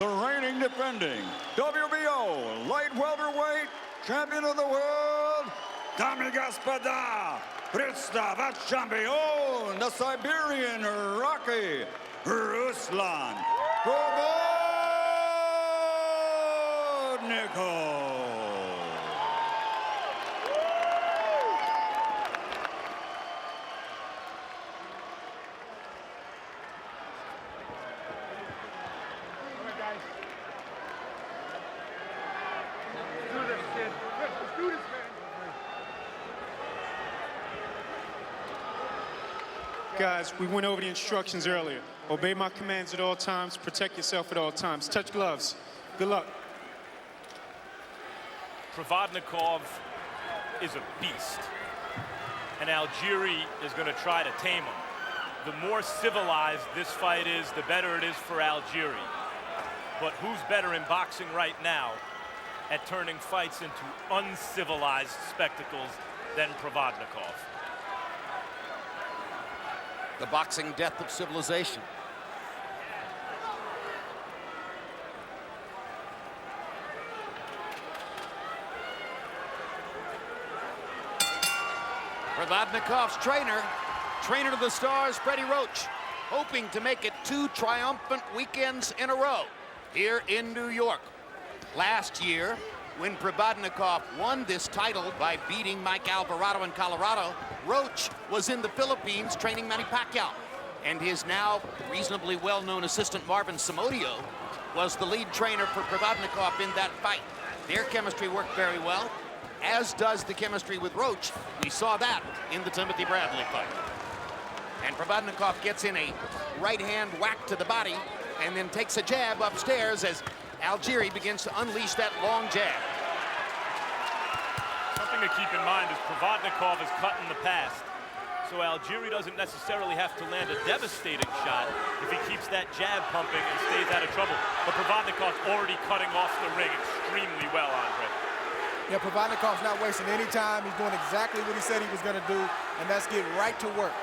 The reigning defending WBO light welterweight champion of the world, дамы и господа, представать champion, the Siberian Rocky, Ruslan Provodnikov. Guys, we went over the instructions earlier. Obey my commands at all times, protect yourself at all times. Touch gloves. Good luck. Provodnikov is a beast, and Algieri is going to try to tame him. The more civilized this fight is, the better it is for Algieri. But who's better in boxing right now at turning fights into uncivilized spectacles than Provodnikov? The boxing death of civilization. Provodnikov's trainer of the stars, Freddie Roach, hoping to make it 2 triumphant weekends in a row here in New York. Last year, when Provodnikov won this title by beating Mike Alvarado in Colorado, Roach was in the Philippines training Manny Pacquiao. And his now reasonably well-known assistant Marvin Somodio was the lead trainer for Provodnikov in that fight. Their chemistry worked very well, as does the chemistry with Roach. We saw that in the Timothy Bradley fight. And Provodnikov gets in a right-hand whack to the body and then takes a jab upstairs as Algieri begins to unleash that long jab. Something to keep in mind is Provodnikov is cut in the past, so Algieri doesn't necessarily have to land a devastating shot if he keeps that jab pumping and stays out of trouble. But Provodnikov's already cutting off the ring extremely well, Andre. Yeah, Provodnikov's not wasting any time. He's doing exactly what he said he was going to do, and that's get right to work.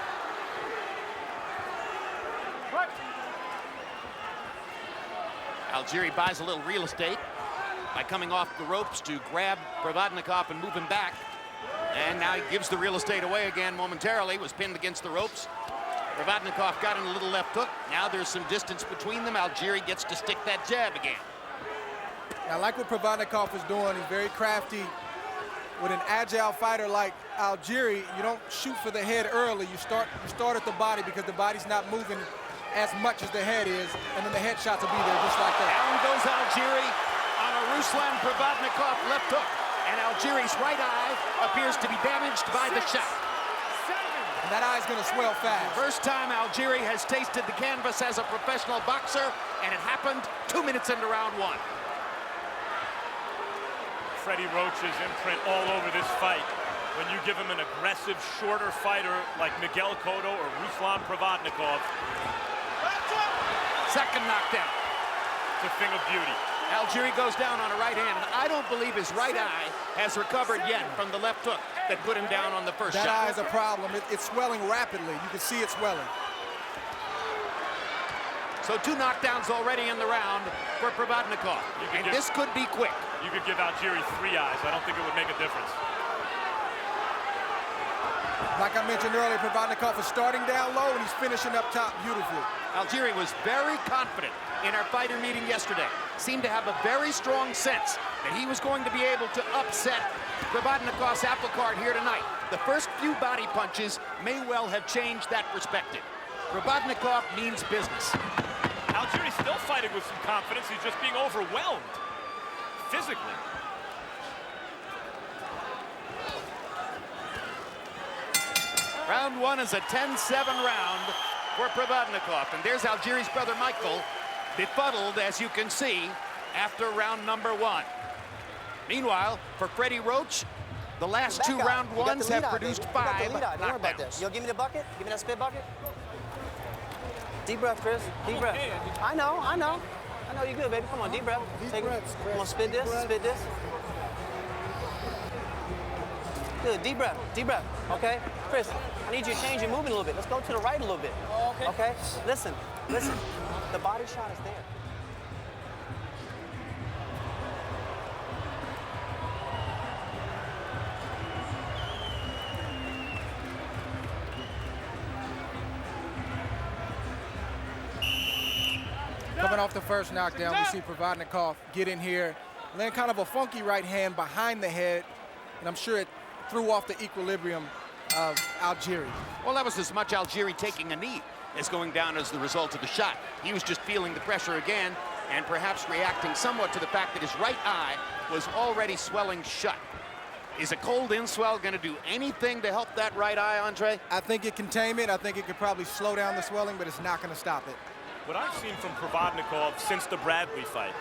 Algieri buys a little real estate by coming off the ropes to grab Provodnikov and move him back. And now he gives the real estate away again momentarily, was pinned against the ropes. Provodnikov got in a little left hook. Now there's some distance between them. Algieri gets to stick that jab again. I like what Provodnikov is doing. He's very crafty. With an agile fighter like Algieri, you don't shoot for the head early. You start at the body because the body's not moving as much as the head is, and then the headshots will be there just like that. Down goes Algieri on a Ruslan Provodnikov left hook, and Algieri's right eye appears to be damaged by the shot. And that eye's gonna swell fast. First time Algieri has tasted the canvas as a professional boxer, and it happened 2 minutes into round 1. Freddie Roach's imprint all over this fight. When you give him an aggressive, shorter fighter like Miguel Cotto or Ruslan Provodnikov. Second knockdown. It's a thing of beauty. Algieri goes down on a right hand, and I don't believe his right eye has recovered yet from the left hook that put him down on the first shot. That eye is a problem. It's swelling rapidly. You can see it swelling. So 2 knockdowns already in the round for Provodnikov. And this could be quick. You could give Algieri 3 eyes. I don't think it would make a difference. Like I mentioned earlier, Provodnikov is starting down low and he's finishing up top beautifully. Algieri was very confident in our fighter meeting yesterday. Seemed to have a very strong sense that he was going to be able to upset Provodnikov's apple cart here tonight. The first few body punches may well have changed that perspective. Provodnikov means business. Algieri's still fighting with some confidence. He's just being overwhelmed physically. Round 1 is a 10-7 round for Provodnikov. And there's Algieri's brother Michael, befuddled, as you can see, after round number 1. Meanwhile, for Freddie Roach, the last 2 round 1s have produced 5 knockdowns. Yo, give me the bucket. Give me that spit bucket. Deep breath, Chris. Deep breath. I know. I know you're good, baby. Come on, deep breath. Take it. Come on, spit this. Spit this. Good. Deep breath. Deep breath. Okay, Chris. I need you to change your movement a little bit. Let's go to the right a little bit. Okay. Listen. The body shot is there. Coming off the first knockdown, we see Provodnikov get in here, land kind of a funky right hand behind the head, and I'm sure it threw off the equilibrium of Algieri. Well, that was as much Algieri taking a knee as going down as the result of the shot. He was just feeling the pressure again and perhaps reacting somewhat to the fact that his right eye was already swelling shut. Is a cold inswell going to do anything to help that right eye, Andre? I think it can tame it. I think it could probably slow down the swelling, but it's not going to stop it. What I've seen from Provodnikov since the Bradley fight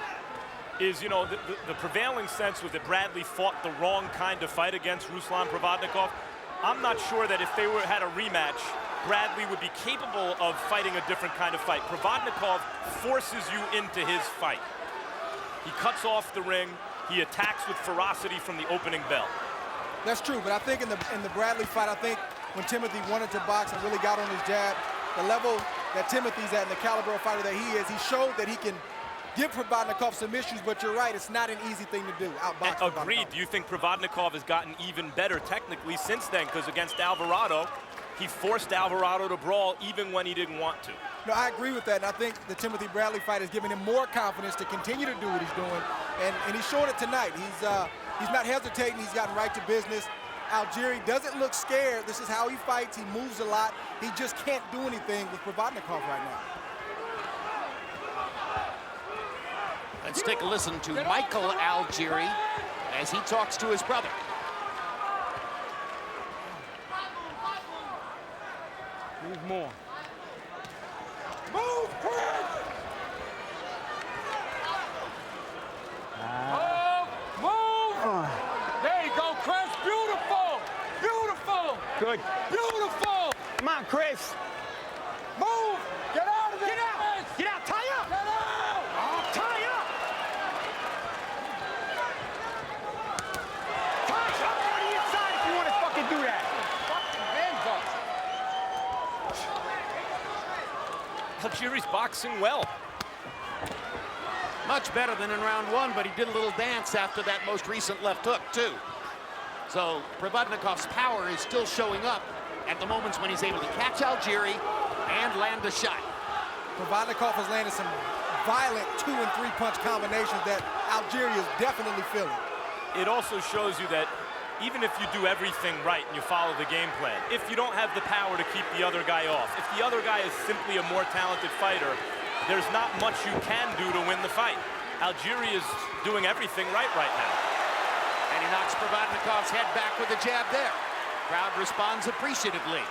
is, you know, the prevailing sense was that Bradley fought the wrong kind of fight against Ruslan Provodnikov. I'm not sure that if they had a rematch, Bradley would be capable of fighting a different kind of fight. Provodnikov forces you into his fight. He cuts off the ring. He attacks with ferocity from the opening bell. That's true, but I think in the Bradley fight, I think when Timothy wanted to box and really got on his jab, the level that Timothy's at and the caliber of fighter that he is, he showed that he can give Provodnikov some issues, but you're right, it's not an easy thing to do, outbox Provodnikov. Agreed. Do you think Provodnikov has gotten even better technically since then? Because against Alvarado, he forced Alvarado to brawl even when he didn't want to. No, I agree with that, and I think the Timothy Bradley fight has given him more confidence to continue to do what he's doing, and he's showing it tonight. He's not hesitating, he's gotten right to business. Algieri doesn't look scared. This is how he fights. He moves a lot. He just can't do anything with Provodnikov right now. Let's take a listen to Michael Algieri as he talks to his brother. Move more. Move, Chris! Move! There you go, Chris. Beautiful! Beautiful! Good. Beautiful! Come on, Chris. Move! Get out of there! Get out! Chris. Get out! Tie up! Get out! Tie up! Tie up on the inside if you want to fucking do that. Algieri's boxing well. Much better than in round one, but he did a little dance after that most recent left hook, too. So Provodnikov's power is still showing up at the moments when he's able to catch Algieri and land a shot. Provodnikov has landed some violent 2- and 3-punch combinations that Algieri is definitely feeling. It also shows you that even if you do everything right and you follow the game plan, if you don't have the power to keep the other guy off, if the other guy is simply a more talented fighter, there's not much you can do to win the fight. Algieri is doing everything right now. And he knocks Provodnikov's head back with a jab there. Crowd responds appreciatively.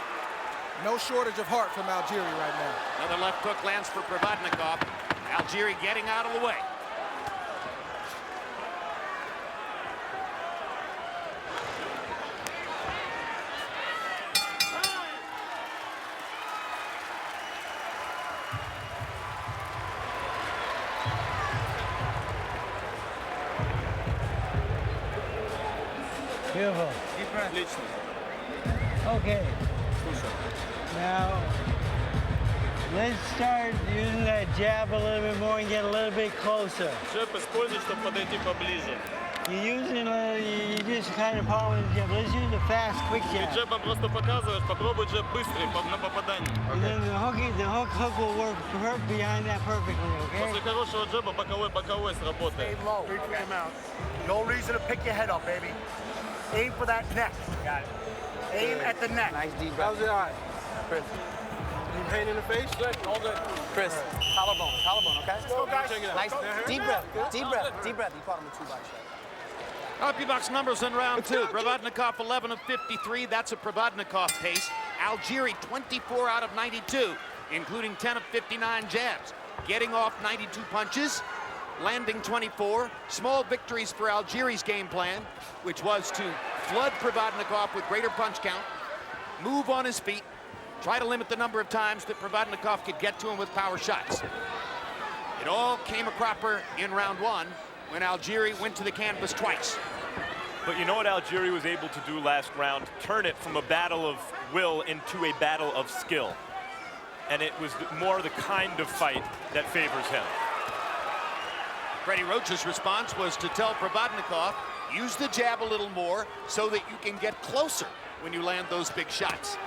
No shortage of heart from Algieri right now. Another left hook lands for Provodnikov. Algieri getting out of the way. Beautiful. Okay. Now, let's start using that jab a little bit more and get a little bit closer. You're using, you just kind of power with the jab. Let's use a fast, quick jab. And then the hook will work behind that perfectly, okay? Aim low. Him out. No reason to pick your head up, baby. Aim for that neck. Got it. Aim at the neck. Nice deep breath. How's your eye? Chris. Any pain in the face? Good. All good. Chris. Collarbone, okay? Let's go, guys. Nice. Deep breath. Deep breath. Deep breath. You caught him with 2 body shots. Copybox numbers in round two. Provodnikov 11 of 53. That's a Provodnikov pace. Algieri 24 out of 92, including 10 of 59 jabs. Getting off 92 punches, landing 24. Small victories for Algieri's game plan, which was to flood Provodnikov with greater punch count, move on his feet, try to limit the number of times that Provodnikov could get to him with power shots. It all came a cropper in round one when Algieri went to the canvas twice. But you know what Algieri was able to do last round? Turn it from a battle of will into a battle of skill. And it was more the kind of fight that favors him. Freddie Roach's response was to tell Provodnikov, use the jab a little more so that you can get closer when you land those big shots.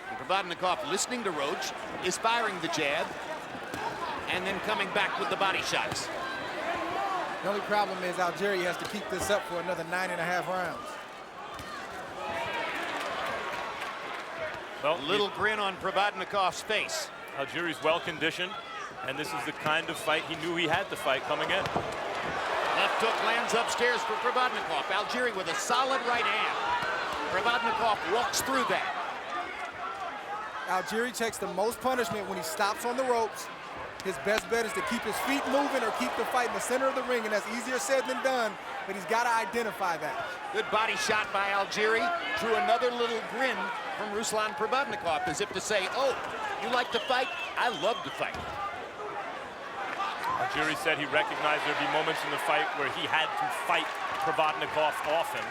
And Provodnikov, listening to Roach, is firing the jab and then coming back with the body shots. The only problem is Algieri has to keep this up for another 9.5 rounds. Well, Little grin on Provodnikov's face. Algieri's well conditioned, and this is the kind of fight he knew he had to fight coming in. Left hook lands upstairs for Provodnikov. Algieri with a solid right hand. Provodnikov walks through that. Algieri takes the most punishment when he stops on the ropes. His best bet is to keep his feet moving or keep the fight in the center of the ring, and that's easier said than done, but he's got to identify that. Good body shot by Algieri. Drew another little grin from Ruslan Provodnikov, as if to say, oh, you like to fight? I love to fight. Algieri said he recognized there'd be moments in the fight where he had to fight Provodnikov often.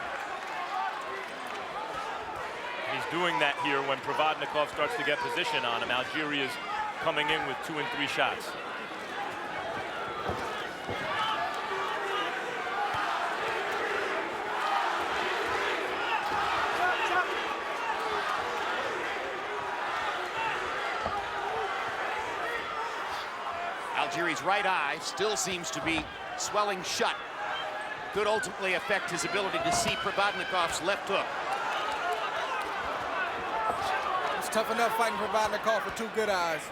And he's doing that here when Provodnikov starts to get position on him. Algieri is coming in with 2 and 3 shots. Algieri's right eye still seems to be swelling shut. Could ultimately affect his ability to see Provodnikov's left hook. It's tough enough fighting Provodnikov for 2 good eyes,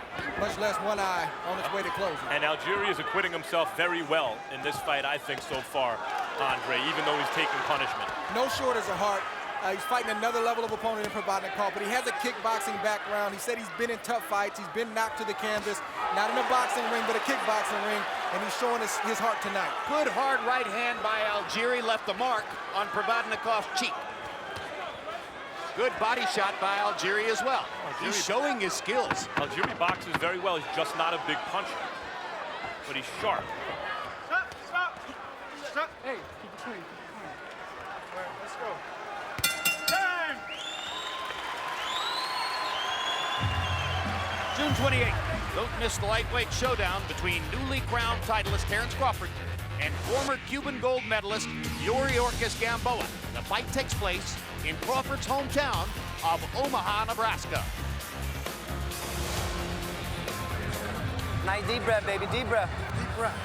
much less 1 eye on its way to closing. And Algieri is acquitting himself very well in this fight, I think, so far, Andre, even though he's taking punishment. No shortage of heart. He's fighting another level of opponent in Provodnikov, but he has a kickboxing background. He said he's been in tough fights. He's been knocked to the canvas, not in a boxing ring, but a kickboxing ring, and he's showing his heart tonight. Good hard right hand by Algieri left the mark on Provodnikov's cheek. Good body shot by Algieri as well. He's showing his skills. Algieri boxes very well. He's just not a big puncher, but he's sharp. Stop. Hey, keep it clean. All right, let's go. June 28th, don't miss the lightweight showdown between newly crowned titleist Terrence Crawford and former Cuban gold medalist Yuriorkis Gamboa. The fight takes place in Crawford's hometown of Omaha, Nebraska. Nice deep breath, baby, deep breath. Deep breath.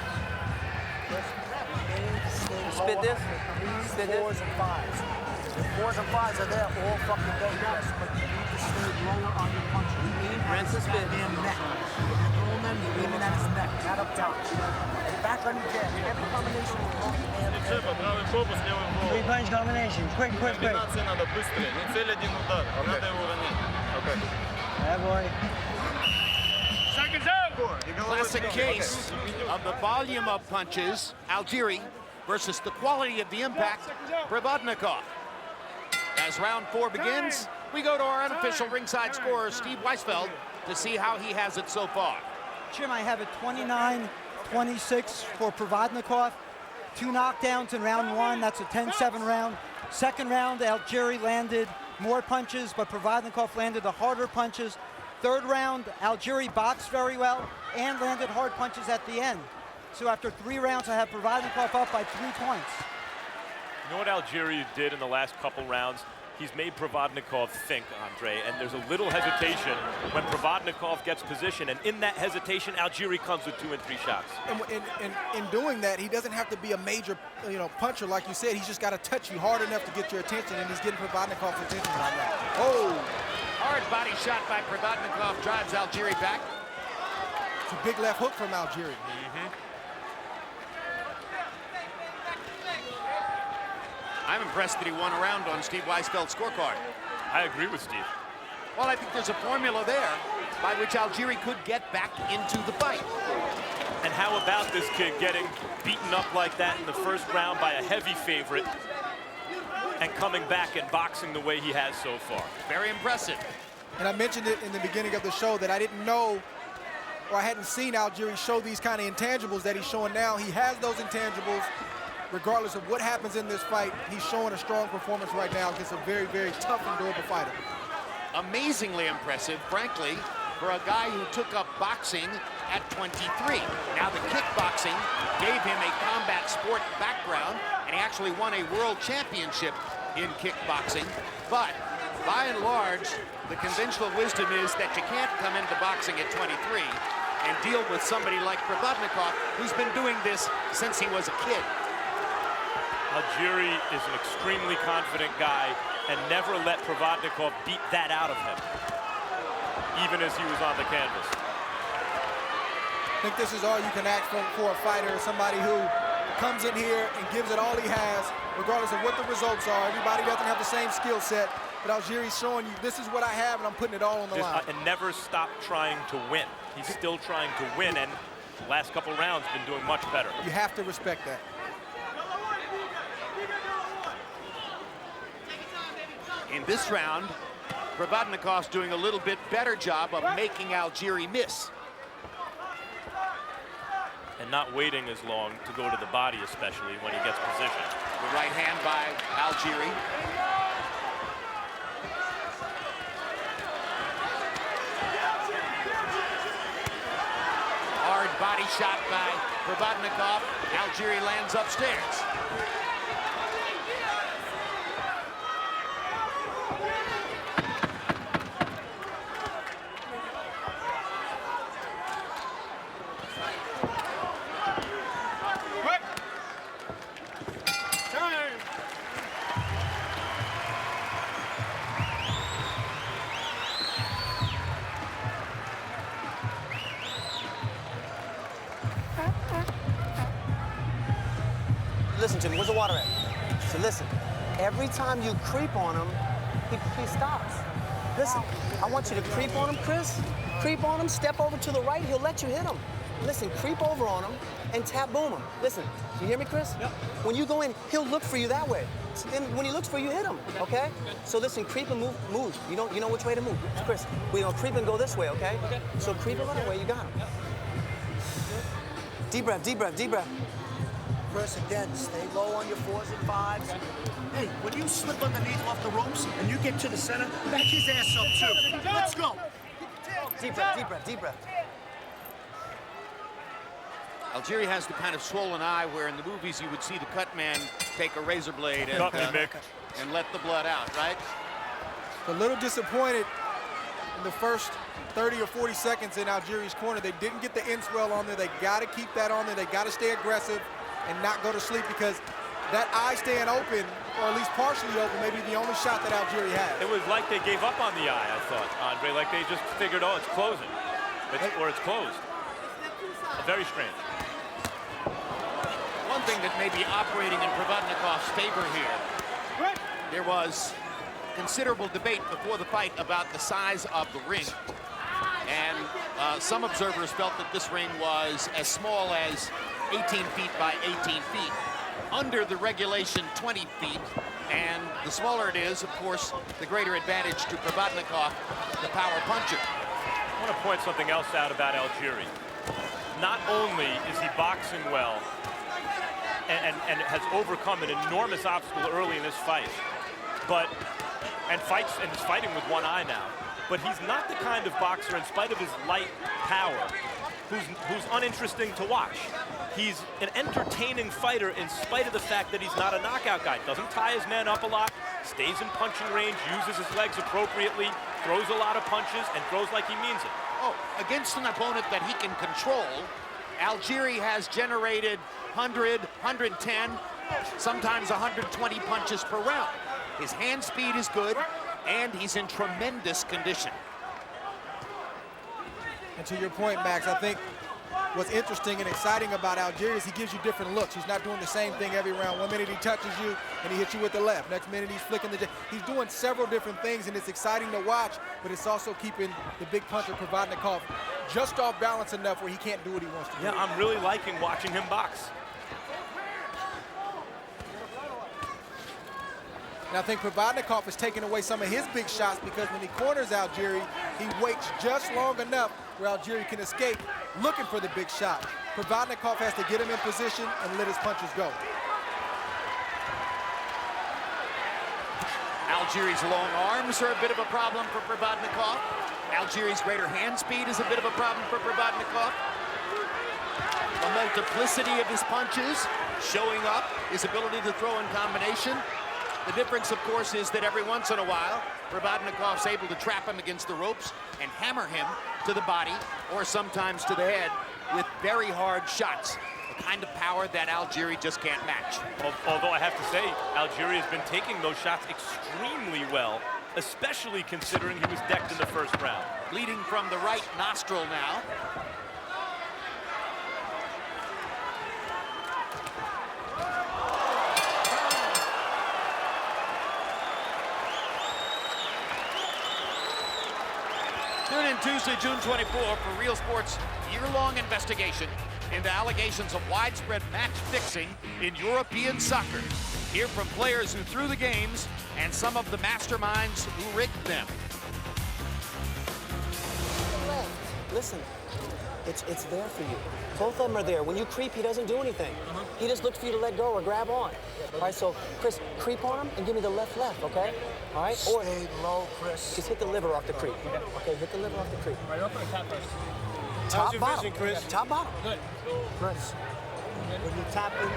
Spit this. Spit this. 4s and 5s. The 4s and 5s are there all fucking day. Yes, but you need to stay lower on your punch. You aim at Rinse and his spit. goddamn neck. If you're throwing them, you're aiming at his neck, not up top. And back on your jab. Every combination is both hands. 3-punch combination. Quick. Комбинации надо быстрые. Не цель один удар, а надо его ронять. Yeah, boy. Classic case of the volume of punches, Algieri versus the quality of the impact, Provodnikov. As round 4 begins, we go to our unofficial ringside scorer, Steve Weisfeld, to see how he has it so far. Jim, I have it 29-26 for Provodnikov. 2 knockdowns in round 1. That's a 10-7 round. Second round, Algieri landed more punches, but Provodnikov landed the harder punches. Third round, Algieri boxed very well and landed hard punches at the end. So after 3 rounds, I have Provodnikov up by 3 points. You know what Algieri did in the last couple rounds? He's made Provodnikov think, Andre, and there's a little hesitation when Provodnikov gets position, and in that hesitation, Algieri comes with 2 and 3 shots. And in doing that, he doesn't have to be a major, puncher like you said. He's just got to touch you hard enough to get your attention, and he's getting Provodnikov's attention right now. Oh! Hard body shot by Provodnikov drives Algieri back. It's a big left hook from Algieri. I'm impressed that he won a round on Steve Weisfeld's scorecard. I agree with Steve. Well, I think there's a formula there by which Algieri could get back into the fight. And how about this kid getting beaten up like that in the first round by a heavy favorite and coming back and boxing the way he has so far? Very impressive. And I mentioned it in the beginning of the show that I didn't know, or I hadn't seen Algieri show these kind of intangibles that he's showing now. He has those intangibles. Regardless of what happens in this fight, he's showing a strong performance right now against a very, very tough and durable fighter. Amazingly impressive, frankly, for a guy who took up boxing at 23. Now, the kickboxing gave him a combat sport background, and he actually won a world championship in kickboxing. But By and large, the conventional wisdom is that you can't come into boxing at 23 and deal with somebody like Provodnikov, who's been doing this since he was a kid. Algieri is an extremely confident guy and never let Provodnikov beat that out of him, even as he was on the canvas. I think this is all you can ask for a fighter, somebody who comes in here and gives it all he has, regardless of what the results are. Everybody doesn't have the same skill set, but Algieri's showing you, this is what I have, and I'm putting it all on the line. And never stop trying to win. He's still trying to win, and the last couple rounds been doing much better. You have to respect that. In this round, Provodnikov's doing a little bit better job of making Algieri miss. And not waiting as long to go to the body, especially when he gets positioned. The right hand by Algieri. Hard body shot by Provodnikov. Algieri lands upstairs. Listen to me, where's the water at? So listen, every time you creep on him, he stops. Listen, I want you to creep on him, Chris. Creep on him, step over to the right, he'll let you hit him. Listen, creep over on him and tap boom him. Listen, you hear me, Chris? Yep. When you go in, he'll look for you that way. So then when he looks for you, hit him, okay? So listen, creep and move. You know which way to move. Chris, we're gonna creep and go this way, okay? So creep and run away, you got him. Deep breath, deep breath, deep breath. Chris, again, stay low on your 4s and 5s. Hey, when you slip underneath off the ropes and you get to the center, back his ass up too. Let's go. Deep breath, deep breath, deep breath. Algieri has the kind of swollen eye where in the movies you would see the cut man take a razor blade and let the blood out, right? A little disappointed in the first 30 or 40 seconds in Algieri's corner. They didn't get the end swell on there. They got to keep that on there. They got to stay aggressive and not go to sleep, because that eye staying open, or at least partially open, may be the only shot that Algieri had. It was like they gave up on the eye, I thought, Andre, like they just figured, oh, it's closing, or it's closed. Very strange. One thing that may be operating in Provodnikov's favor here, there was considerable debate before the fight about the size of the ring. And some observers felt that this ring was as small as 18 feet by 18 feet, under the regulation 20 feet, and the smaller it is, of course, the greater advantage to Provodnikov, the power puncher. I want to point something else out about Algieri. Not only is he boxing well and has overcome an enormous obstacle early in this fight, and is fighting with one eye now, but he's not the kind of boxer, in spite of his light power, who's uninteresting to watch. He's an entertaining fighter in spite of the fact that he's not a knockout guy. Doesn't tie his man up a lot, stays in punching range, uses his legs appropriately, throws a lot of punches, and throws like he means it. Oh, against an opponent that he can control, Algieri has generated 100, 110, sometimes 120 punches per round. His hand speed is good, and he's in tremendous condition. And to your point, Max, I think what's interesting and exciting about Algieri is he gives you different looks. He's not doing the same thing every round. One minute he touches you and he hits you with the left. Next minute he's flicking the jab. He's doing several different things, and it's exciting to watch, but it's also keeping the big puncher Provodnikov just off balance enough where he can't do what he wants to do. Yeah, I'm really liking watching him box. And I think Provodnikov is taking away some of his big shots, because when he corners Algieri, he waits just long enough where Algieri can escape looking for the big shot. Provodnikov has to get him in position and let his punches go. Algieri's long arms are a bit of a problem for Provodnikov. Algieri's greater hand speed is a bit of a problem for Provodnikov. The multiplicity of his punches showing up, his ability to throw in combination. The difference, of course, is that every once in a while, Provodnikov's able to trap him against the ropes and hammer him to the body or sometimes to the head with very hard shots. The kind of power that Algieri just can't match. Although I have to say, Algieri has been taking those shots extremely well, especially considering he was decked in the first round. Bleeding from the right nostril now. Tune in Tuesday, June 24 for Real Sports' year-long investigation into allegations of widespread match fixing in European soccer. Hear from players who threw the games and some of the masterminds who rigged them. Listen, it's there for you. Both of them are there. When you creep, he doesn't do anything. He just looks for you to let go or grab on. All right, so Chris, creep on him and give me the left, okay? All right? Or Stay low, Chris. just hit the liver off the creep. Okay, hit the liver off the creep. All right, open the top first. Top your bottom. vision, Chris? Top bottom. Good. Chris, when you tap in,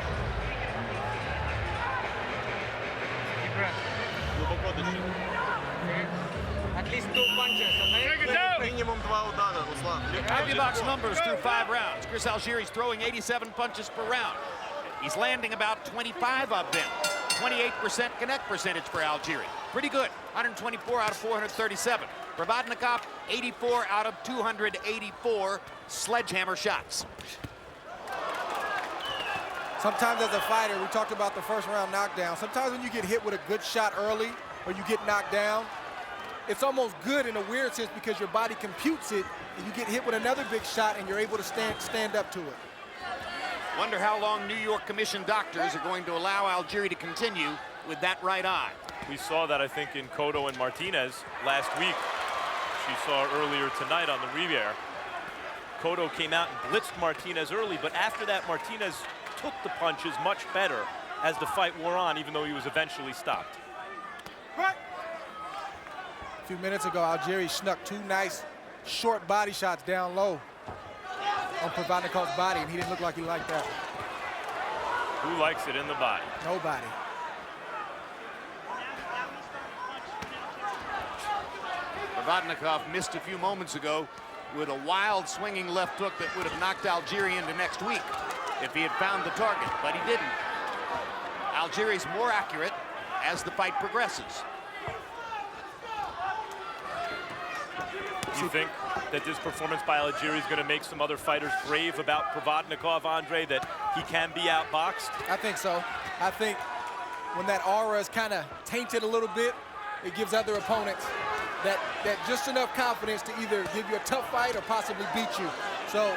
Deep breath. At least 2 punches, okay? Minimum 2 удара, Ruslan. CompuBox numbers through 5 rounds. Chris Algieri's throwing 87 punches per round. He's landing about 25 of them. 28% connect percentage for Algieri. Pretty good. 124 out of 437. Provodnikov, 84 out of 284 sledgehammer shots. Sometimes as a fighter, we talked about the first round knockdown. Sometimes when you get hit with a good shot early or you get knocked down, it's almost good in a weird sense because your body computes it and you get hit with another big shot and you're able to stand up to it. Wonder how long New York commissioned doctors are going to allow Algieri to continue with that right eye. We saw that, I think, in Cotto and Martinez last week. She saw earlier tonight on the Riviera. Cotto came out and blitzed Martinez early, but after that, Martinez took the punches much better as the fight wore on, even though he was eventually stopped. A few minutes ago, Algieri snuck 2 nice short body shots down low on Provodnikov's body, and he didn't look like he liked that. Who likes it in the body? Nobody. Provodnikov missed a few moments ago with a wild swinging left hook that would have knocked Algieri into next week if he had found the target, but he didn't. Algieri's more accurate as the fight progresses. Do you think that this performance by Algieri is going to make some other fighters brave about Provodnikov, Andre, that he can be outboxed? I think so. I think when that aura is kind of tainted a little bit, it gives other opponents that just enough confidence to either give you a tough fight or possibly beat you. So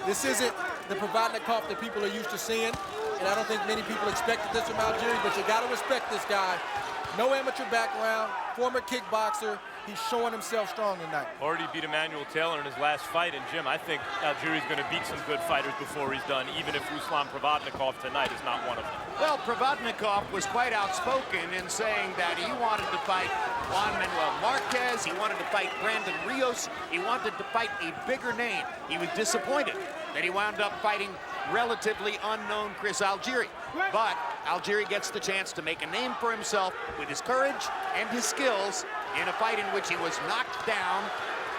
this isn't the Provodnikov that people are used to seeing, and I don't think many people expected this from Algieri, but you got to respect this guy. No amateur background, former kickboxer. He's showing himself strong tonight. Already beat Emmanuel Taylor in his last fight, and Jim, I think Algieri's going to beat some good fighters before he's done, even if Ruslan Provodnikov tonight is not one of them. Well, Provodnikov was quite outspoken in saying that he wanted to fight Juan Manuel Marquez, he wanted to fight Brandon Rios, he wanted to fight a bigger name. He was disappointed that he wound up fighting relatively unknown Chris Algieri. But Algieri gets the chance to make a name for himself with his courage and his skills in a fight in which he was knocked down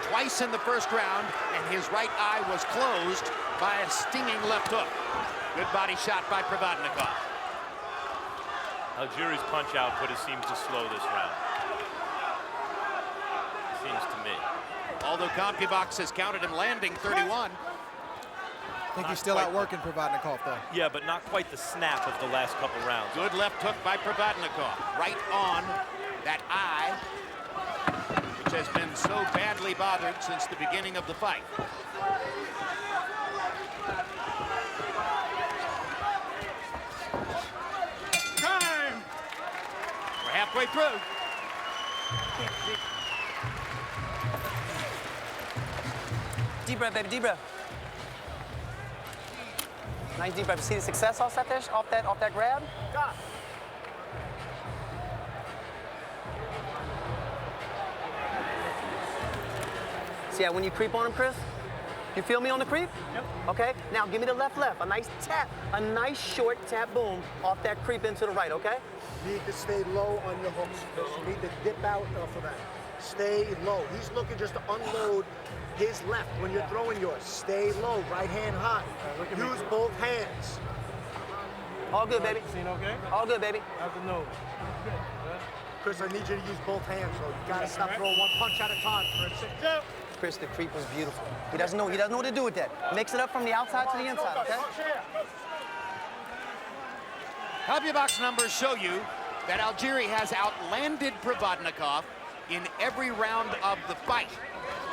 twice in the first round and his right eye was closed by a stinging left hook. Good body shot by Provodnikov. Algieri's punch output has seemed to slow this round. Seems to me. Although CompuBox has counted him landing 31. I think he's still outworking Provodnikov, though. Yeah, but not quite the snap of the last couple rounds. Good left hook by Provodnikov. Right on that eye, which has been so badly bothered since the beginning of the fight. Time! We're halfway through. deep breath, baby, deep breath. Nice deep breath. See the success off that grab? Stop. See, yeah, when you creep on him, Chris, You feel me on the creep? Yep. Okay, now give me the left. A nice tap, a nice short tap boom off that creep into the right, okay? You need to stay low on your hooks, Chris. You need to dip out off of that. Stay low. He's looking just to unload his left when you're throwing yours. Stay low, right hand high. Use both hands. All good, baby. Seen okay? All good, baby. How's the nose? Chris, I need you to use both hands, so you gotta stop throwing one punch at a time, Chris. Chris, the creep was beautiful. He doesn't know what to do with that. Mix it up from the outside to the inside, okay? Help your box numbers show you that Algieri has outlanded Provodnikov in every round of the fight.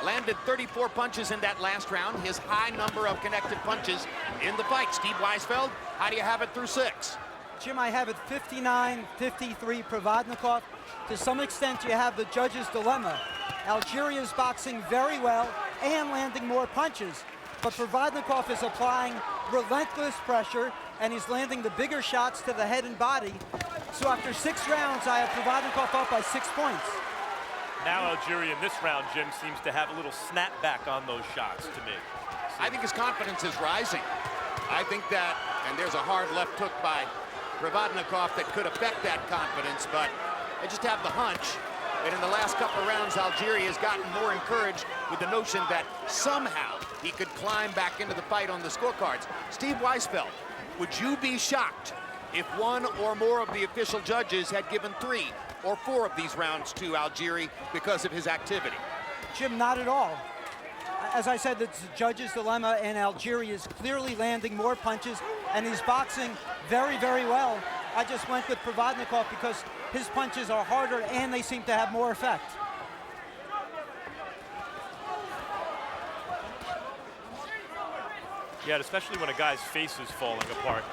Landed 34 punches in that last round, his high number of connected punches in the fight. Steve Weisfeld, how do you have it through 6? Jim, I have it 59-53 Provodnikov. To some extent, you have the judge's dilemma. Algieri is boxing very well and landing more punches, but Provodnikov is applying relentless pressure, and he's landing the bigger shots to the head and body. So after 6 rounds, I have Provodnikov up by 6 points. Now Algieri in this round, Jim, seems to have a little snapback on those shots to me. I think his confidence is rising. I think that, and there's a hard left hook by Provodnikov that could affect that confidence, but I just have the hunch that in the last couple of rounds, Algieri has gotten more encouraged with the notion that somehow he could climb back into the fight on the scorecards. Steve Weisfeld, would you be shocked if one or more of the official judges had given 3 or 4 of these rounds to Algieri because of his activity? Jim, not at all. As I said, it's the judge's dilemma, and Algieri is clearly landing more punches, and he's boxing very, very well. I just went with Provodnikov because his punches are harder and they seem to have more effect. Yeah, especially when a guy's face is falling apart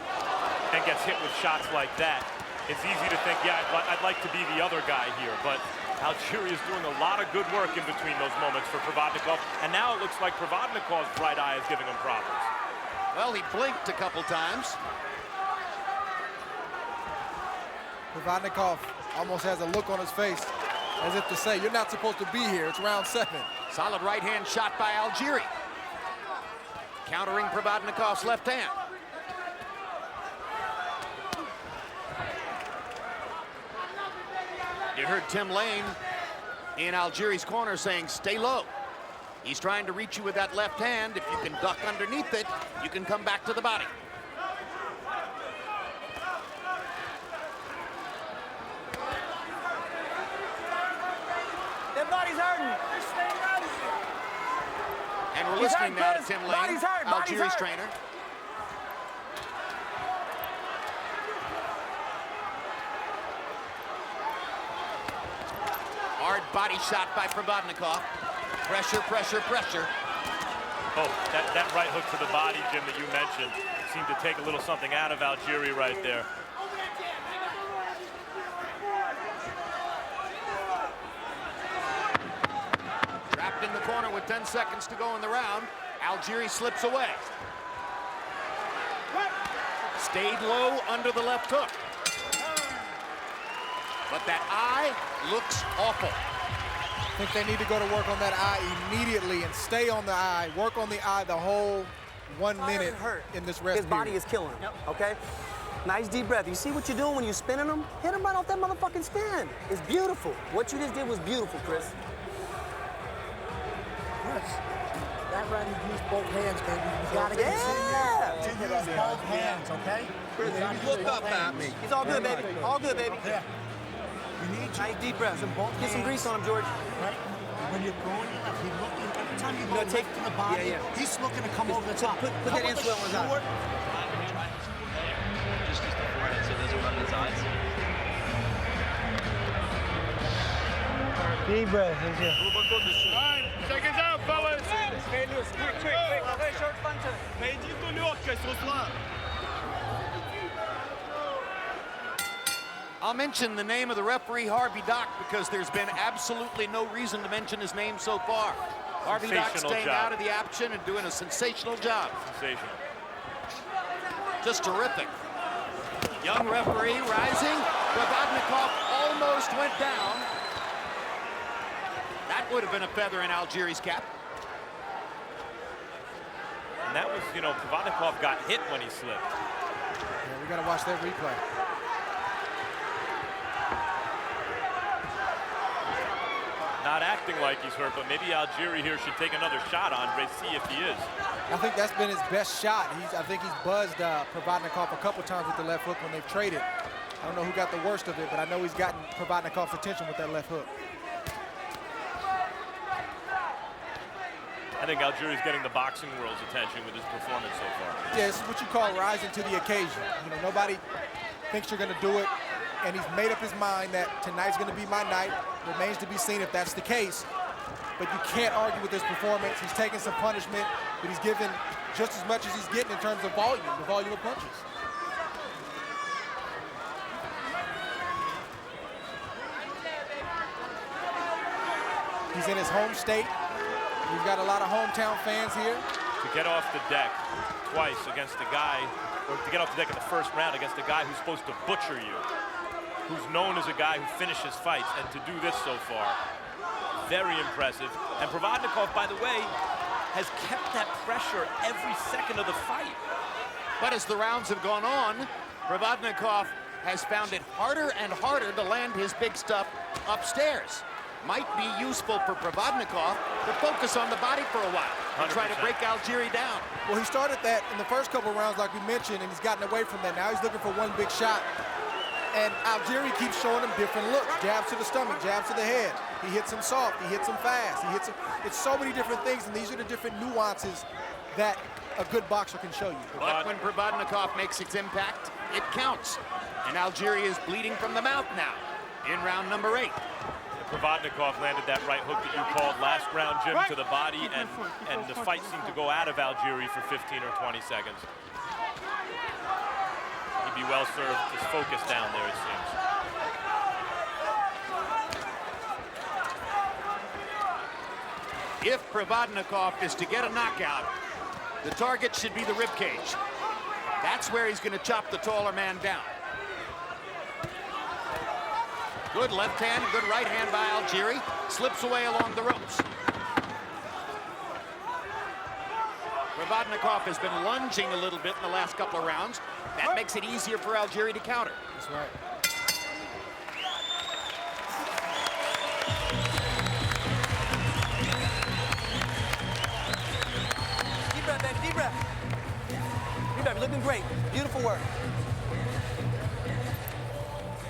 and gets hit with shots like that. It's easy to think, yeah, I'd like to be the other guy here, but Algieri is doing a lot of good work in between those moments for Provodnikov, and now it looks like Provodnikov's right eye is giving him problems. Well, he blinked a couple times. Provodnikov almost has a look on his face as if to say, you're not supposed to be here. It's round 7. Solid right hand shot by Algieri. Countering Provodnikov's left hand. You heard Tim Lane in Algieri's corner saying, stay low. He's trying to reach you with that left hand. If you can duck underneath it, you can come back to the body. That body's hurting. And we're listening now to Tim Lane, Body's hurt. Algieri's trainer. Hard body shot by Provodnikov. Pressure, pressure, pressure. Oh, that right hook to the body, Jim, that you mentioned, seemed to take a little something out of Algieri right there. Trapped in the corner with 10 seconds to go in the round. Algieri slips away. Stayed low under the left hook. But that eye looks awful. I think they need to go to work on that eye immediately and stay on the eye, work on the eye the whole 1 minute in this rest His body period. is killing him, okay? Nice deep breath. You see what you're doing when you're spinning him? Hit him right off that motherfucking spin. It's beautiful. What you just did was beautiful, Chris. Chris, that round you use both hands, baby. You gotta get Yeah! to use both hands, okay? Look up at me. It's all good, baby. All good, baby. Yeah. You need to Nice deep breath. Get some grease on him, George. right? When you're throwing your left, he's looking, every time you go No, take- left to the body, yeah, yeah. he's looking to come over the top. Put that insole on his eye. Just the forehead, so it doesn't run his eyes. Deep breath. Seconds out, fellas! Stay loose. Quick. Very short punches. I'll mention the name of the referee, Harvey Dock, because there's been absolutely no reason to mention his name so far. Harvey Dock staying out of the action and doing a sensational job. Sensational. Just terrific. Young referee rising. Provodnikov almost went down. That would have been a feather in Algieri's cap. and that was, you know, Provodnikov got hit when he slipped. Yeah, we got to watch that replay. Not acting like he's hurt, but maybe Algieri here should take another shot, Andre, see if he is. I think that's been his best shot. I think he's buzzed Provodnikov a couple times with the left hook when they've traded. I don't know who got the worst of it, but I know he's gotten Provodnikov's attention with that left hook. I think Algieri's getting the boxing world's attention with his performance so far. Yeah, this is what you call rising to the occasion. You know, nobody thinks you're going to do it, and he's made up his mind that tonight's going to be my night. Remains to be seen if that's the case. But you can't argue with his performance. He's taking some punishment, but he's given just as much as he's getting in terms of volume, the volume of punches. He's in his home state. We've got a lot of hometown fans here. To get off the deck twice against a guy, or to get off the deck in the first round against a guy who's supposed to butcher you, who's known as a guy who finishes fights, and to do this so far, very impressive. And Provodnikov, by the way, has kept that pressure every second of the fight. But as the rounds have gone on, Provodnikov has found it harder and harder to land his big stuff upstairs. Might be useful for Provodnikov to focus on the body for a while and 100%. try to break Algieri down. Well, he started that in the first couple of rounds, like we mentioned, and he's gotten away from that. Now he's looking for one big shot. And Algieri keeps showing him different looks. Jabs to the stomach, jabs to the head. He hits him soft, he hits him fast, he hits him. It's so many different things, and these are the different nuances that a good boxer can show you. But when Provodnikov makes its impact, it counts. And Algieri is bleeding from the mouth now in round number 8. Provodnikov landed that right hook that you called last round, Jim, to the body, and the fight seemed to go out of Algieri for 15 or 20 seconds. He'd be well served to focus down there, it seems. If Provodnikov is to get a knockout, the target should be the ribcage. That's where he's going to chop the taller man down. Good left hand, good right hand by Algieri. Slips away along the ropes. Provodnikov has been lunging a little bit in the last couple of rounds. That makes it easier for Algieri to counter. That's right. Deep breath, baby, deep breath. Deep breath, looking great. Beautiful work.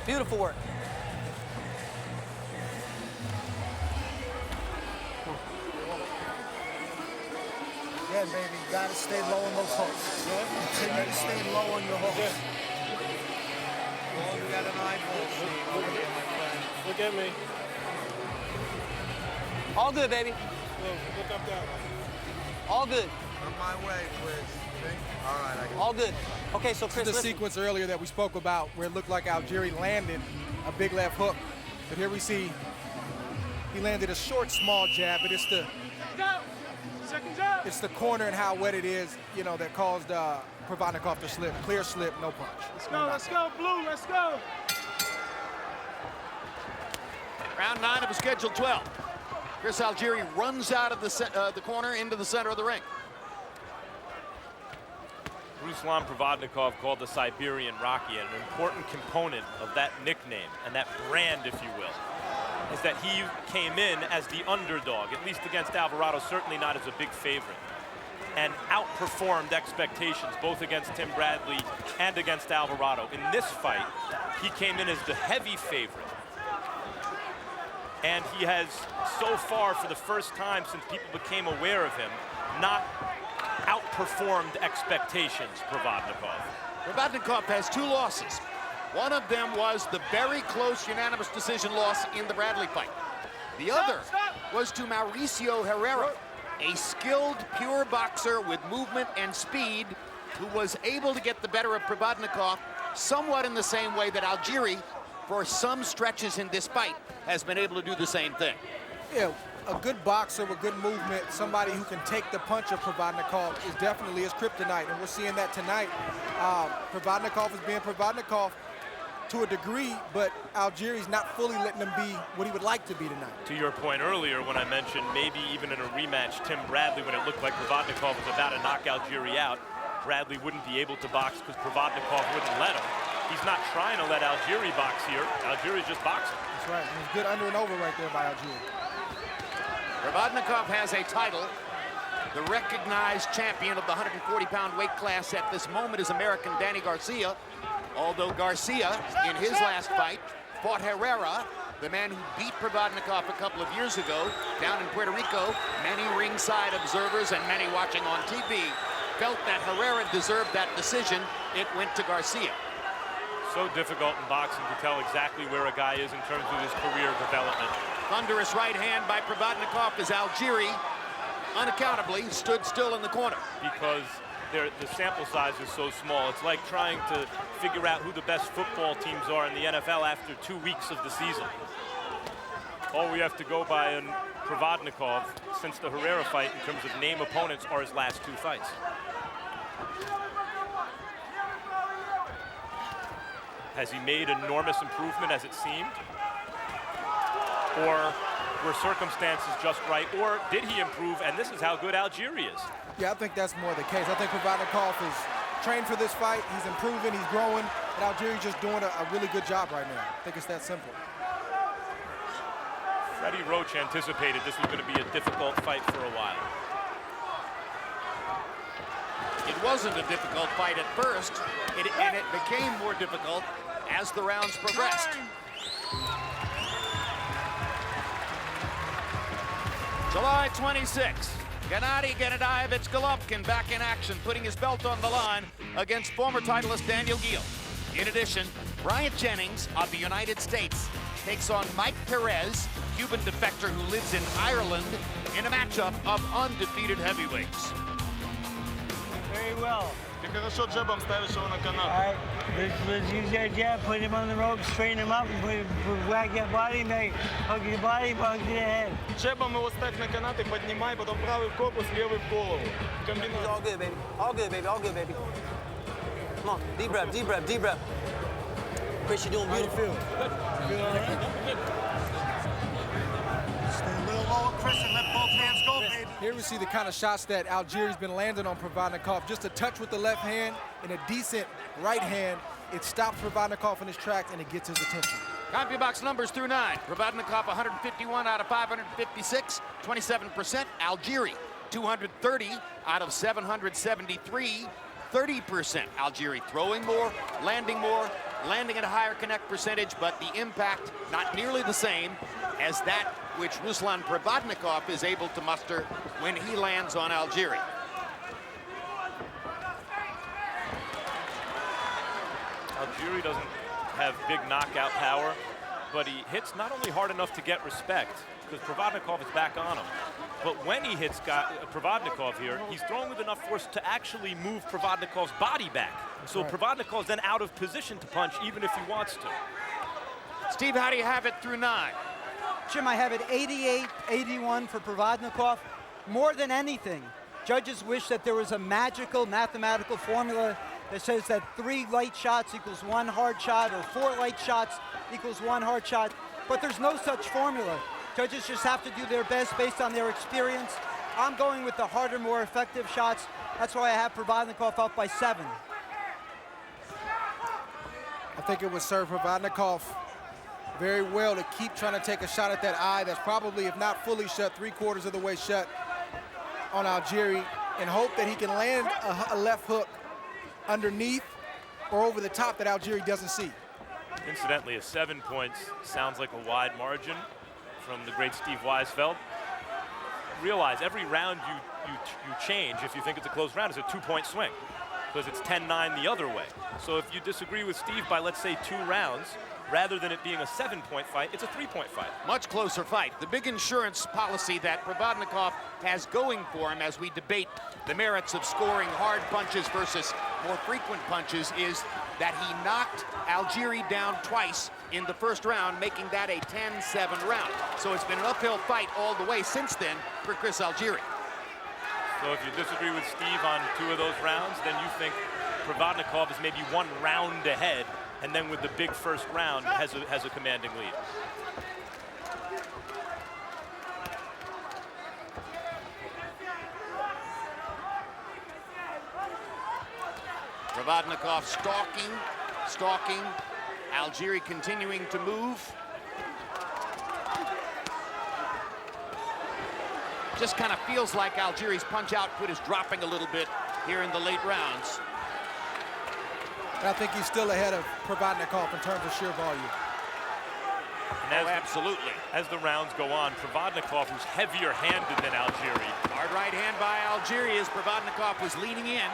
Beautiful work. Yeah, baby, you gotta stay low on those hooks. Continue to stay low on your hooks. You got an eyeball shade over here, my friend. Look at me. All good, baby. Look up that way. All good. On my way, Chris. See? All right, I got All good. Okay, so Chris, The listen. sequence earlier that we spoke about where it looked like Algieri landed a big left hook. But here we see he landed a short, small jab, but it's the corner and how wet it is, you know, that caused Provodnikov to slip. Clear slip, no punch. Let's go, Blue, let's go. Round 9 of a scheduled 12. Chris Algieri runs out of the corner into the center of the ring. Ruslan Provodnikov, called the Siberian Rocky, and an important component of that nickname and that brand, if you will, is that he came in as the underdog, at least against Alvarado, certainly not as a big favorite, and outperformed expectations, both against Tim Bradley and against Alvarado. In this fight, he came in as the heavy favorite, and he has, so far, for the first time since people became aware of him, not outperformed expectations, Provodnikov. Provodnikov has 2 losses. One of them was the very close unanimous decision loss in the Bradley fight. The other was to Mauricio Herrera, a skilled, pure boxer with movement and speed who was able to get the better of Provodnikov somewhat in the same way that Algieri, for some stretches in this fight, has been able to do the same thing. Yeah, a good boxer with good movement, somebody who can take the punch of Provodnikov is definitely his kryptonite, and we're seeing that tonight. Provodnikov is being Provodnikov. to a degree, but Algieri's not fully letting him be what he would like to be tonight. To your point earlier when I mentioned maybe even in a rematch, Tim Bradley, when it looked like Provodnikov was about to knock Algieri out, Bradley wouldn't be able to box because Provodnikov wouldn't let him. He's not trying to let Algieri box here. Algieri's just boxing. That's right. It was good under and over right there by Algieri. Provodnikov has a title. The recognized champion of the 140-pound weight class at this moment is American Danny Garcia. Although Garcia, in his last fight, fought Herrera, the man who beat Provodnikov a couple of years ago down in Puerto Rico. Many ringside observers and many watching on TV felt that Herrera deserved that decision. It went to Garcia. So difficult in boxing to tell exactly where a guy is in terms of his career development. Thunderous right hand by Provodnikov as Algieri unaccountably stood still in the corner. Because the sample size is so small. It's like trying to figure out who the best football teams are in the NFL after 2 weeks of the season. All we have to go by in Provodnikov since the Herrera fight in terms of name opponents are his last 2 fights. Has he made enormous improvement as it seemed? Or were circumstances just right? Or did he improve and this is how good Algieri is? Yeah, I think that's more the case. I think Provodnikov is trained for this fight. He's improving, he's growing, and Algieri's just doing a really good job right now. I think it's that simple. Freddie Roach anticipated this was going to be a difficult fight for a while. It wasn't a difficult fight at first, and it became more difficult as the rounds progressed. July 26, Gennady Gennadievich Golovkin back in action, putting his belt on the line against former titleist Daniel Geale. In addition, Bryant Jennings of the United States takes on Mike Perez, Cuban defector who lives in Ireland, in a matchup of undefeated heavyweights. Very well. Ты хорошо джебом ставишь его на канат. All right, let's use that jab, put him on the rope, straighten him up, and whack that body, make hook your body, hook to the head. Джебом его ставь на канат и поднимай, потом правый в корпус, левый в голову. Комбинация. All good, baby. All good, baby. All good, baby. Come on, deep breath, deep breath, deep breath. Chris, you're doing beautiful. Feel all right? Stay a little lower, Chris, and let both hands go, baby. Here we see the kind of shots that Algieri's been landing on Provodnikov. Just a touch with the left hand and a decent right hand. It stops Provodnikov in his tracks and it gets his attention. CompuBox numbers through 9. Provodnikov 151 out of 556, 27%. Algieri 230 out of 773, 30%. Algieri throwing more, landing at a higher connect percentage, but the impact not nearly the same as that which Ruslan Provodnikov is able to muster when he lands on Algieri. Algieri doesn't have big knockout power, but he hits not only hard enough to get respect, because Provodnikov is back on him, but when he hits Provodnikov here, he's throwing with enough force to actually move Provodnikov's body back. So right. Provodnikov's then out of position to punch, even if he wants to. Steve, how do you have it through 9? Jim, I have it 88-81 for Provodnikov. More than anything, judges wish that there was a magical mathematical formula that says that 3 light shots equals 1 hard shot, or 4 light shots equals 1 hard shot, but there's no such formula. Judges just have to do their best based on their experience. I'm going with the harder, more effective shots. That's why I have Provodnikov up by 7. I think it would serve Provodnikov very well to keep trying to take a shot at that eye that's probably, if not fully shut, 3/4 of the way shut on Algieri, and hope that he can land a left hook underneath or over the top that Algieri doesn't see. Incidentally, a 7 points sounds like a wide margin from the great Steve Weisfeld. Realize every round you change, if you think it's a close round, is a 2-point swing, because it's 10-9 the other way. So if you disagree with Steve by, let's say, 2 rounds, rather than it being a 7-point fight, it's a 3-point fight. Much closer fight. The big insurance policy that Provodnikov has going for him as we debate the merits of scoring hard punches versus more frequent punches is that he knocked Algieri down twice in the first round, making that a 10-7 round. So it's been an uphill fight all the way since then for Chris Algieri. So if you disagree with Steve on 2 of those rounds, then you think Provodnikov is maybe 1 round ahead and then with the big first round has a commanding lead. Provodnikov stalking. Algieri continuing to move. Just kind of feels like Algieri's punch output is dropping a little bit here in the late rounds. And I think he's still ahead of Provodnikov in terms of sheer volume. And absolutely. As the rounds go on, Provodnikov, who's heavier-handed than Algieri. Hard right hand by Algieri as Provodnikov was leaning in.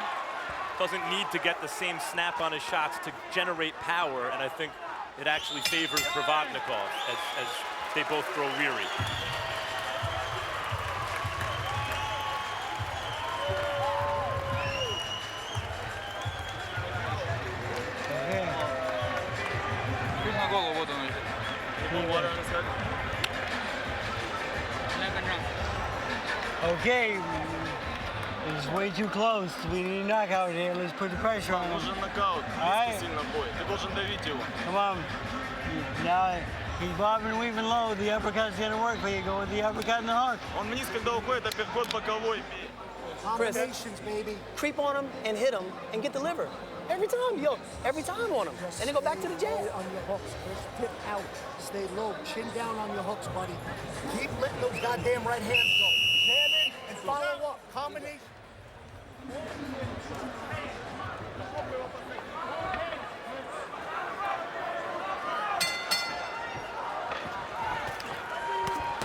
Doesn't need to get the same snap on his shots to generate power, and I think it actually favors Provodnikov as they both grow weary. Okay, it's way too close. We need a knockout here. Let's put the pressure on him. Нужен нокаут. Сильно бой. Ты должен давить его. Come on. Now he's bobbing and weaving low. The uppercut's gonna work for you. Go with the uppercut and the hook. Он вниз, когда уходит, апперкот боковой. Chris, creep on him and hit him and get the liver. Every time, every time on him. And then go back to the jab. On your hooks, Chris. Tip out. Stay low. Chin down on your hooks, buddy. Keep letting those goddamn right hands go. Jab in and follow up. Combination.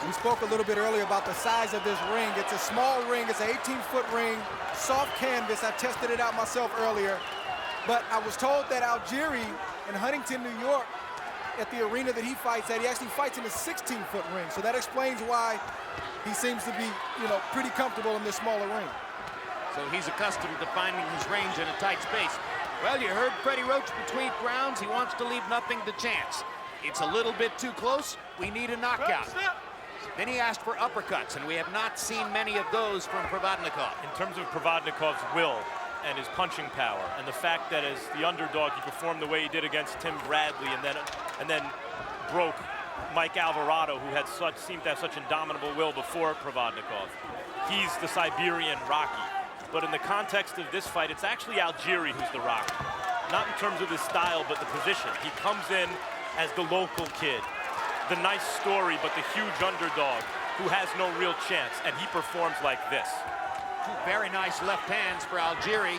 We spoke a little bit earlier about the size of this ring. It's a small ring. It's an 18-foot ring, soft canvas. I tested it out myself earlier. But I was told that Algieri in Huntington, New York, at the arena that he fights at, he actually fights in a 16-foot ring. So that explains why he seems to be, pretty comfortable in this smaller ring. So he's accustomed to finding his range in a tight space. Well, you heard Freddie Roach between rounds. He wants to leave nothing to chance. It's a little bit too close. We need a knockout. Then he asked for uppercuts, and we have not seen many of those from Provodnikov. In terms of Provodnikov's will and his punching power, and the fact that as the underdog he performed the way he did against Tim Bradley, and then broke Mike Alvarado, who seemed to have such indomitable will before Provodnikov. He's the Siberian Rocky. But in the context of this fight, it's actually Algieri who's the Rocky. Not in terms of his style, but the position. He comes in as the local kid, the nice story, but the huge underdog who has no real chance, and he performs like this. Two very nice left hands for Algieri.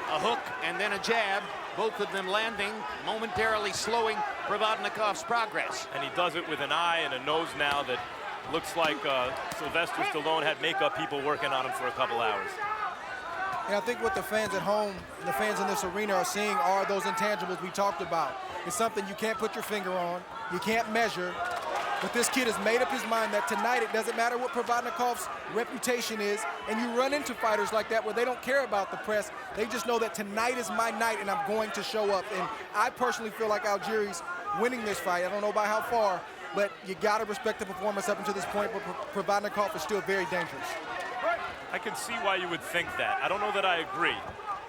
A hook and then a jab, both of them landing, momentarily slowing Provodnikov's progress. And he does it with an eye and a nose now that looks like Sylvester Stallone had makeup people working on him for a couple hours. And I think what the fans at home, the fans in this arena are seeing are those intangibles we talked about. It's something you can't put your finger on, you can't measure, but this kid has made up his mind that tonight it doesn't matter what Provodnikov's reputation is, and you run into fighters like that where they don't care about the press, they just know that tonight is my night and I'm going to show up. And I personally feel like Algieri's winning this fight. I don't know by how far, but you gotta respect the performance up until this point, but Provodnikov is still very dangerous. I can see why you would think that. I don't know that I agree,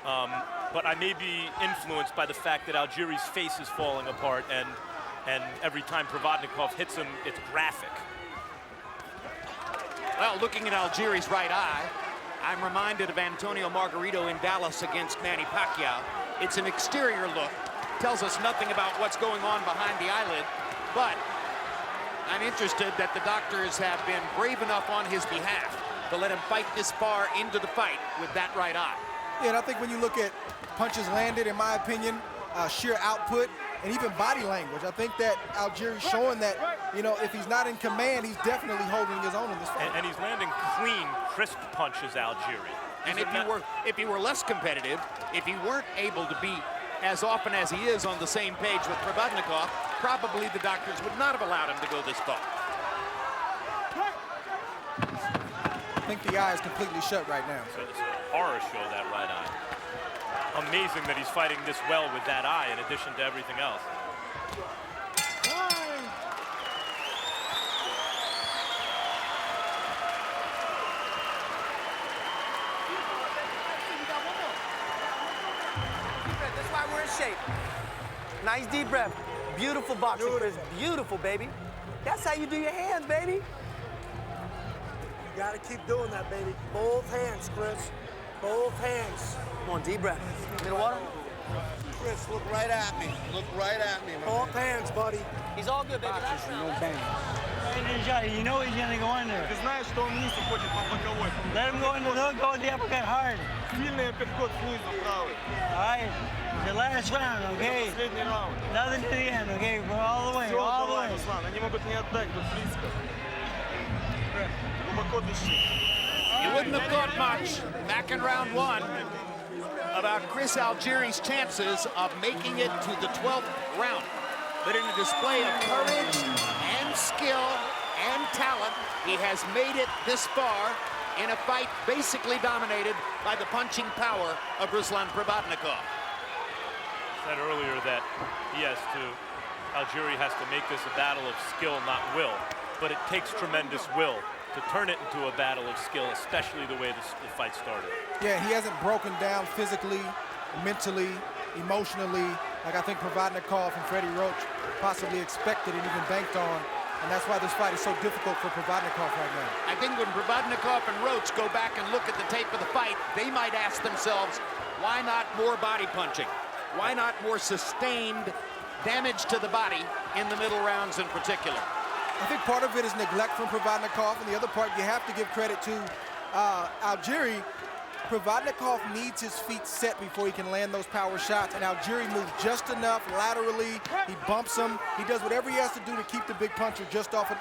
but I may be influenced by the fact that Algieri's face is falling apart, and every time Provodnikov hits him, it's graphic. Well, looking at Algieri's right eye, I'm reminded of Antonio Margarito in Dallas against Manny Pacquiao. It's an exterior look, tells us nothing about what's going on behind the eyelid, but I'm interested that the doctors have been brave enough on his behalf to let him fight this far into the fight with that right eye. Yeah, and I think when you look at punches landed, in my opinion, sheer output, and even body language, I think that Algieri's showing that, if he's not in command, he's definitely holding his own in this fight. And he's landing clean, crisp punches, Algieri. And if he were less competitive, if he weren't able to be as often as he is on the same page with Provodnikov, probably the doctors would not have allowed him to go this far. I think the eye is completely shut right now. So it's a horror show, that right eye. Amazing that he's fighting this well with that eye in addition to everything else. That's why we're in shape. Nice deep breath. Beautiful boxing, Chris. Beautiful, baby. That's how you do your hands, baby. You gotta keep doing that, baby. Both hands, Chris. Both hands. Come on, deep breath. Middle water. Chris, look right at me. Look right at me, man. Both hands, buddy. He's all good, baby. Last round. You know he's gonna go in there. Ты знаешь, что он ниже хочет по боковой. Let him go in the hook, go in the uppercut hard. Сильный апперкот снизу, правый. All right, the last round, okay? Последний раунд. Nothing to the end, okay? We're all the way, Все, all the давай, way. Руслан, они могут не отдать, тут близко. Глубоко дыши. You wouldn't have thought much back in round one about Chris Algieri's chances of making it to the 12th round. But in a display of courage and skill and talent, he has made it this far in a fight basically dominated by the punching power of Ruslan Provodnikov. Said earlier that Algieri has to make this a battle of skill, not will. But it takes tremendous will to turn it into a battle of skill, especially the way the fight started. Yeah, he hasn't broken down physically, mentally, emotionally, like I think Provodnikov and Freddie Roach possibly expected and even banked on. And that's why this fight is so difficult for Provodnikov right now. I think when Provodnikov and Roach go back and look at the tape of the fight, they might ask themselves, why not more body punching? Why not more sustained damage to the body in the middle rounds in particular? I think part of it is neglect from Provodnikov, and the other part you have to give credit to Algieri. Provodnikov needs his feet set before he can land those power shots, and Algieri moves just enough laterally. He bumps him. He does whatever he has to do to keep the big puncher just off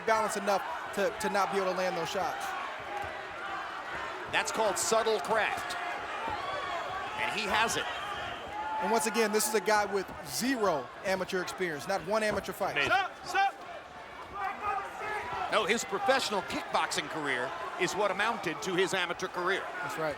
balance enough to not be able to land those shots. That's called subtle craft, and he has it. And once again, this is a guy with 0 amateur experience, not 1 amateur fight. No, his professional kickboxing career is what amounted to his amateur career. That's right.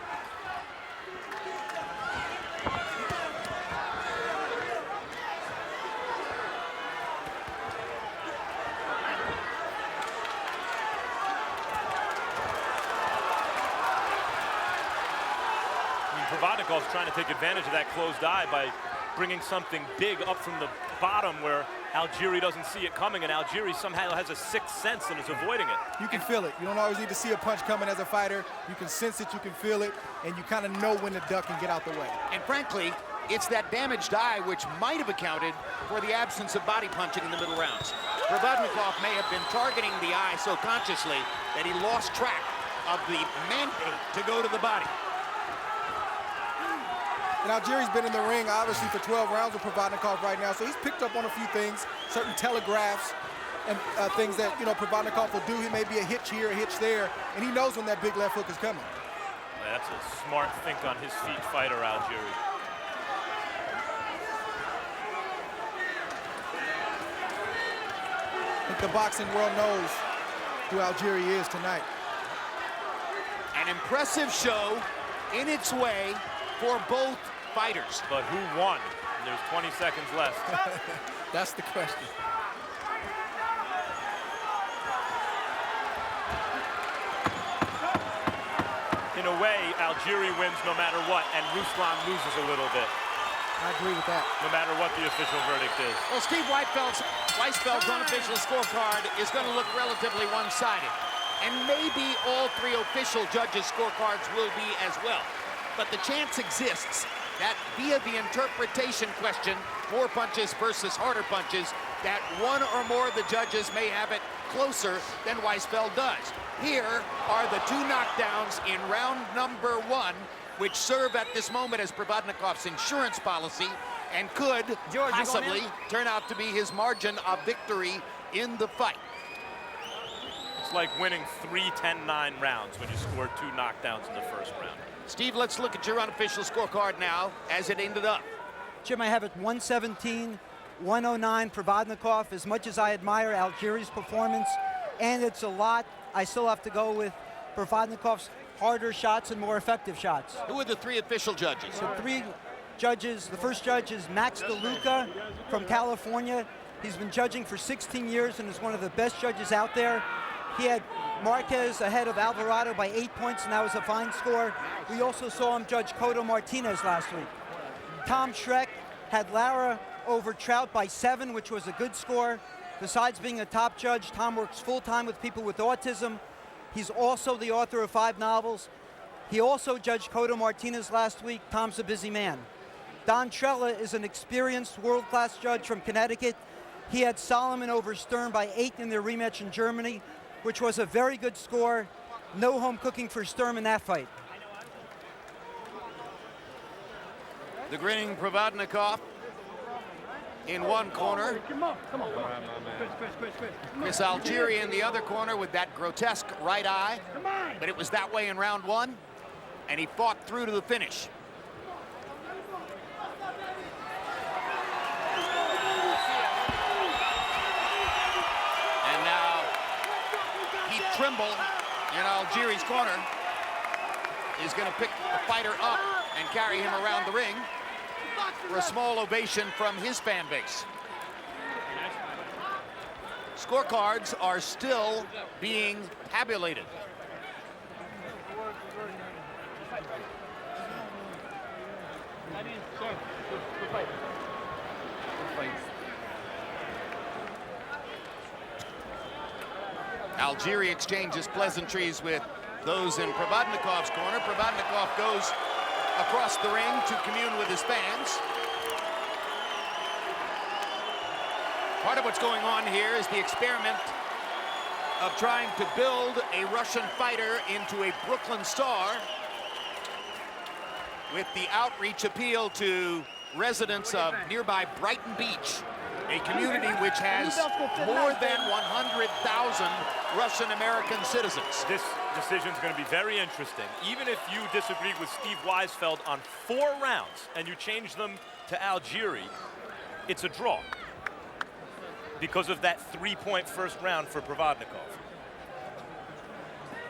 Provodnikov's trying to take advantage of that closed eye by bringing something big up from the bottom where Algieri doesn't see it coming, and Algieri somehow has a sixth sense and is avoiding it. You can feel it. You don't always need to see a punch coming as a fighter. You can sense it, you can feel it, and you kind of know when to duck and get out the way. And frankly, it's that damaged eye which might have accounted for the absence of body punching in the middle rounds. Provodnikov may have been targeting the eye so consciously that he lost track of the mandate to go to the body. And Algieri's been in the ring, obviously, for 12 rounds with Provodnikov right now, so he's picked up on a few things, certain telegraphs and things that, Provodnikov will do. He may be a hitch here, a hitch there, and he knows when that big left hook is coming. That's a smart think on his feet fighter, Algieri. I think the boxing world knows who Algieri is tonight. An impressive show in its way for both fighters. But who won? There's 20 seconds left. That's the question. In a way, Algieri wins no matter what, and Ruslan loses a little bit. I agree with that. No matter what the official verdict is. Well, Steve Weisfeld's unofficial scorecard is going to look relatively one-sided. And maybe all 3 official judges' scorecards will be as well. But the chance exists that via the interpretation question, more punches versus harder punches, that one or more of the judges may have it closer than Weisfeld does. Here are the 2 knockdowns in round number 1, which serve at this moment as Provodnikov's insurance policy and could possibly turn out to be his margin of victory in the fight. It's like winning 3 10-9 rounds when you score 2 knockdowns in the first round. Steve, let's look at your unofficial scorecard now as it ended up. Jim, I have it 117, 109 Provodnikov. As much as I admire Algieri's performance, and it's a lot, I still have to go with Provodnikov's harder shots and more effective shots. Who are the 3 official judges? So 3 judges. The first judge is Max DeLuca from California. He's been judging for 16 years and is one of the best judges out there. He had Marquez ahead of Alvarado by 8 points, and that was a fine score. We also saw him judge Cotto Martinez last week. Tom Schreck had Lara over Trout by 7, which was a good score. Besides being a top judge, Tom works full-time with people with autism. He's also the author of 5 novels. He also judged Cotto Martinez last week. Tom's a busy man. Don Trella is an experienced world-class judge from Connecticut. He had Solomon over Stern by 8 in their rematch in Germany, which was a very good score. No home cooking for Sturm in that fight. The grinning Provodnikov in one corner. Come on. Chris Algieri in the other corner with that grotesque right eye. But it was that way in round 1, and he fought through to the finish. And now Heath Trimble in Algieri's corner is going to pick the fighter up and carry him around the ring for a small ovation from his fan base. Scorecards are still being tabulated. Algieri exchanges pleasantries with those in Provodnikov's corner. Provodnikov goes across the ring to commune with his fans. Part of what's going on here is the experiment of trying to build a Russian fighter into a Brooklyn star with the outreach appeal to residents of nearby Brighton Beach, a community which has more than 100,000 Russian-American citizens. This decision is going to be very interesting. Even if you disagree with Steve Weisfeld on 4 rounds and you change them to Algieri, it's a draw because of that 3-point first round for Provodnikov.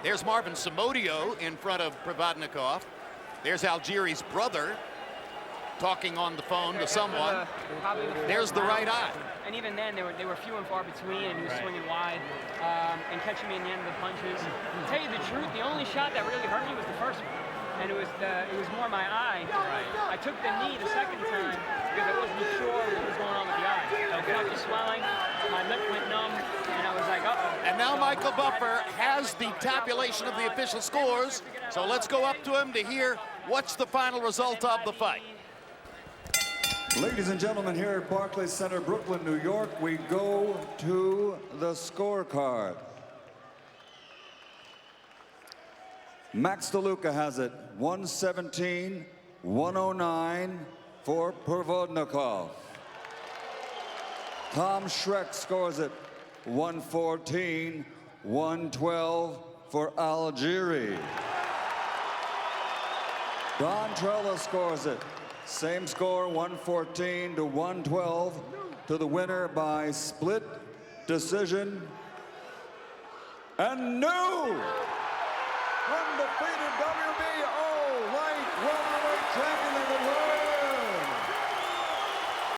There's Marvin Somodio in front of Provodnikov. There's Algieri's brother talking on the phone to someone. There's the right eye. And even then, they were few and far between, and he was swinging wide and catching me in the end of the punches. To tell you the truth, the only shot that really hurt me was the first one, and it was more my eye. I took the knee the second time because I wasn't sure what was going on with the eye. I felt the swelling, my lip went numb, and I was like, uh-oh. And now Michael Buffer has the tabulation of the official scores, so let's go up to him to hear what's the final result of the fight. Ladies and gentlemen, here at Barclays Center, Brooklyn, New York, we go to the scorecard. Max DeLuca has it 117-109 for Provodnikov. Tom Schreck scores it 114-112 for Algieri. Don Trella scores it. Same score, 114-112 to the winner by split decision. And new undefeated WBO